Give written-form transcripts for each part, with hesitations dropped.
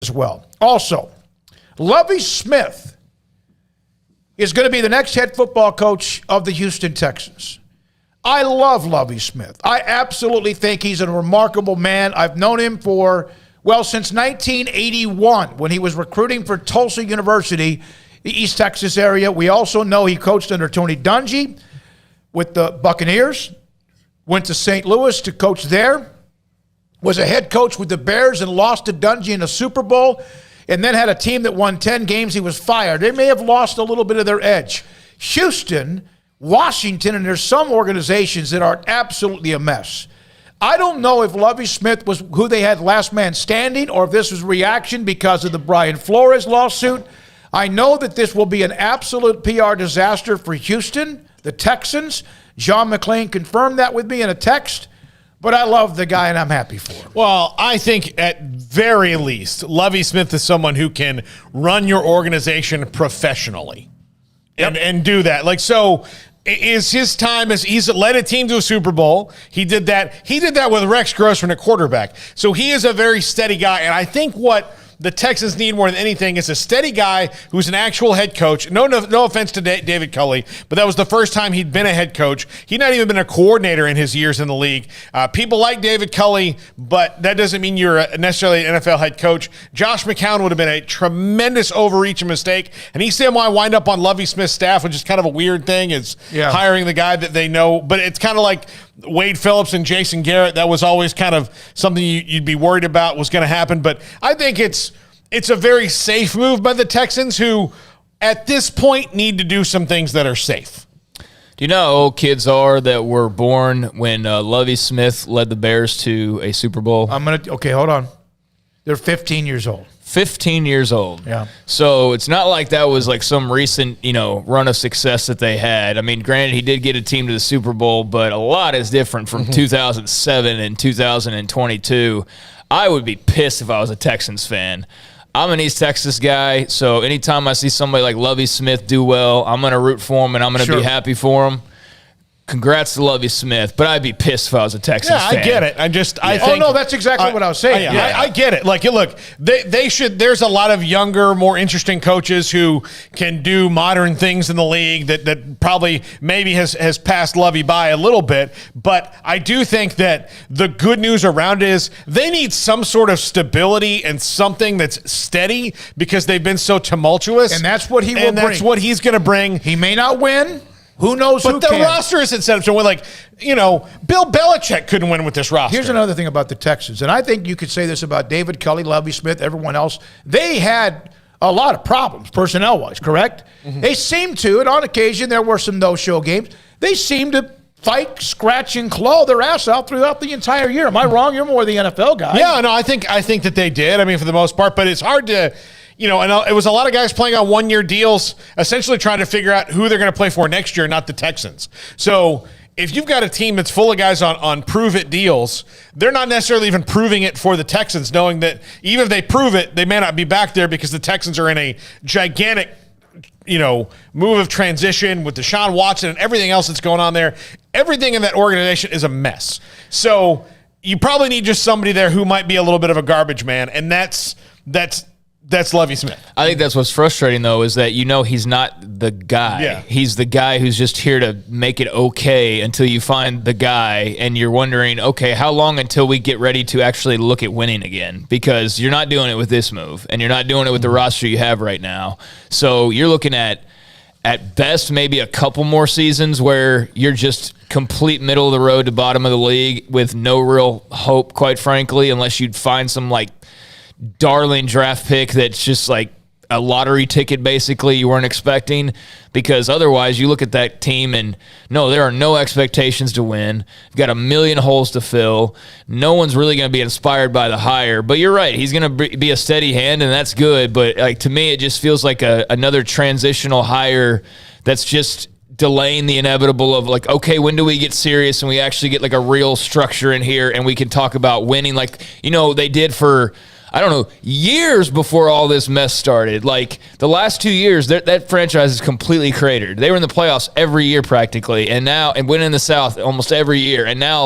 as well. Also, Lovie Smith is going to be the next head football coach of the Houston Texans. I love Lovie Smith. I absolutely think he's a remarkable man. I've known him since 1981 when he was recruiting for Tulsa University, the East Texas area. We also know he coached under Tony Dungy with the Buccaneers, went to St. Louis to coach there, was a head coach with the Bears and lost to Dungy in the Super Bowl, and then had a team that won 10 games. He was fired. They may have lost a little bit of their edge. Houston, Washington, and there's some organizations that are absolutely a mess. I don't know if Lovie Smith was who they had last man standing or if this was reaction because of the Brian Flores lawsuit. I know that this will be an absolute PR disaster for Houston, the Texans. John McClain confirmed that with me in a text. But I love the guy, and I'm happy for him. Well, I think at very least, Lovie Smith is someone who can run your organization professionally and do that. Like, so is his time as he's led a team to a Super Bowl. He did that. He did that with Rex Grossman at quarterback. So he is a very steady guy. And I think what the Texans need more than anything is a steady guy who's an actual head coach. No offense to David Culley, but that was the first time he'd been a head coach. He'd not even been a coordinator in his years in the league. People like David Culley, but that doesn't mean you're necessarily an NFL head coach. Josh McCown would have been a tremendous overreach and mistake, and he's saying why wind up on Lovie Smith's staff, which is kind of a weird thing, is hiring the guy that they know. But it's kind of like Wade Phillips and Jason Garrett. That was always kind of something you'd be worried about was going to happen. But I think it's a very safe move by the Texans, who at this point need to do some things that are safe. Do you know how old kids are that were born when Lovie Smith led the Bears to a Super Bowl? Okay, hold on. They're 15 years old. 15 years old. Yeah. So it's not like that was like some recent, run of success that they had. I mean, granted, he did get a team to the Super Bowl, but a lot is different from 2007 and 2022. I would be pissed if I was a Texans fan. I'm an East Texas guy, so anytime I see somebody like Lovie Smith do well, I'm going to root for him and I'm going to be happy for him. Congrats to Lovie Smith, but I'd be pissed if I was a Texans fan. I get it. I think. Oh no, that's exactly what I was saying. I get it. Like, look, they should. There's a lot of younger, more interesting coaches who can do modern things in the league that probably maybe has passed Lovie by a little bit. But I do think that the good news around it is they need some sort of stability and something that's steady because they've been so tumultuous. And that's what he will bring. And that's what he's going to bring. He may not win. Who knows who can? But the roster isn't set up to win. Like, Bill Belichick couldn't win with this roster. Here's another thing about the Texans, and I think you could say this about David Culley, Lovie Smith, everyone else. They had a lot of problems personnel-wise, correct? Mm-hmm. They seemed to, and on occasion there were some no-show games, they seemed to fight, scratch, and claw their ass out throughout the entire year. Am I wrong? You're more the NFL guy. Yeah, no, I think that they did. I mean, for the most part, but it's hard to – and it was a lot of guys playing on one-year deals, essentially trying to figure out who they're going to play for next year, not the Texans. So if you've got a team that's full of guys on prove-it deals, they're not necessarily even proving it for the Texans, knowing that even if they prove it, they may not be back there because the Texans are in a gigantic move of transition with Deshaun Watson and everything else that's going on there. Everything in that organization is a mess. So you probably need just somebody there who might be a little bit of a garbage man, and that's Lovie Smith. I think that's what's frustrating, though, is that he's not the guy. Yeah. He's the guy who's just here to make it okay until you find the guy, and you're wondering, okay, how long until we get ready to actually look at winning again? Because you're not doing it with this move, and you're not doing it with the roster you have right now. So you're looking at best, maybe a couple more seasons where you're just complete middle of the road to bottom of the league with no real hope, quite frankly, unless you'd find some, darling draft pick that's just like a lottery ticket basically you weren't expecting, because otherwise you look at that team and no, there are no expectations to win. You've got a million holes to fill. No one's really going to be inspired by the hire, but you're right. He's going to be a steady hand and that's good. But to me, it just feels like another transitional hire that's just delaying the inevitable of okay, when do we get serious and we actually get a real structure in here and we can talk about winning they did for, I don't know, years before all this mess started. The last 2 years, that franchise is completely cratered. They were in the playoffs every year practically, and went in the South almost every year. And now,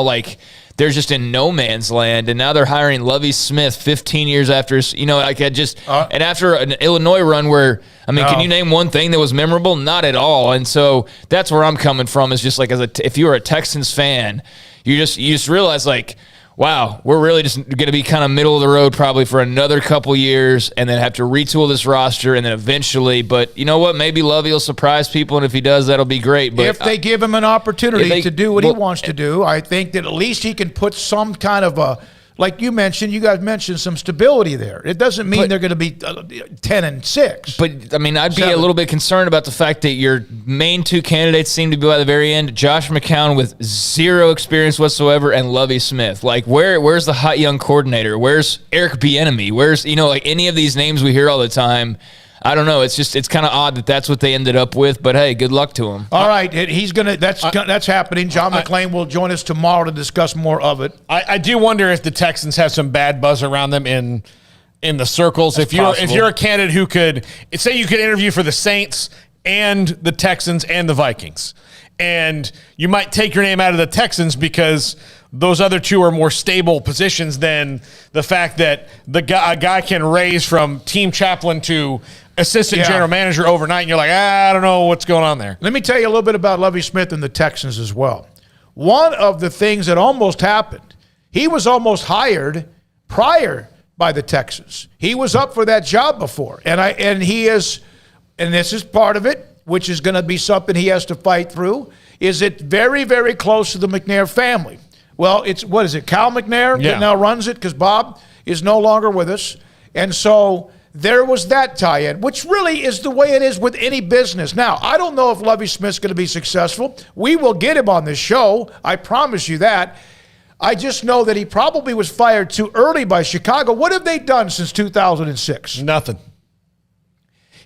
they're just in no man's land. And now they're hiring Lovie Smith 15 years after, and after an Illinois run where, can you name one thing that was memorable? Not at all. And so that's where I'm coming from, is just like, if you were a Texans fan, you just realize, like, wow, we're really just going to be kind of middle of the road probably for another couple years, and then have to retool this roster, and then eventually. But you know what? Maybe Lovie will surprise people, and if he does, that'll be great. But if they give him an opportunity to do what he wants to do, I think that at least he can put some kind of a, like you guys mentioned some stability there. It doesn't mean they're going to be 10-6. But I'd be a little bit concerned about the fact that your main two candidates seem to be by the very end: Josh McCown with zero experience whatsoever, and Lovie Smith. Like, where's the hot young coordinator? Where's Eric Bieniemy? Where's any of these names we hear all the time? I don't know. It's kind of odd that that's what they ended up with. But hey, good luck to him. All right, that's happening. John McClain will join us tomorrow to discuss more of it. I do wonder if the Texans have some bad buzz around them in the circles. If you're a candidate who could say you could interview for the Saints and the Texans and the Vikings, and you might take your name out of the Texans because those other two are more stable positions than the fact that a guy can raise from team chaplain to assistant general manager overnight, and you're like, I don't know what's going on there. Let me tell you a little bit about Lovie Smith and the Texans as well. One of the things that almost happened, he was almost hired prior by the Texans. He was up for that job before, and this is part of it, which is going to be something he has to fight through. Is it very, very close to the McNair family? Well, what is it, Cal McNair that now runs it, because Bob is no longer with us, and so there was that tie-in, which really is the way it is with any business. Now, I don't know if Lovie Smith's going to be successful. We will get him on this show. I promise you that. I just know that he probably was fired too early by Chicago. What have they done since 2006? Nothing.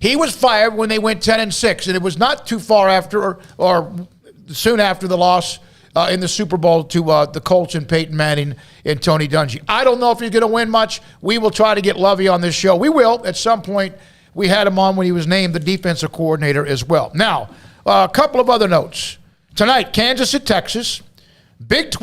He was fired when they went 10-6, and it was not too far after or soon after the loss in the Super Bowl to the Colts and Peyton Manning and Tony Dungy. I don't know if he's going to win much. We will try to get Lovie on this show. We will at some point. We had him on when he was named the defensive coordinator as well. Now, a couple of other notes. Tonight, Kansas at Texas. Big 12.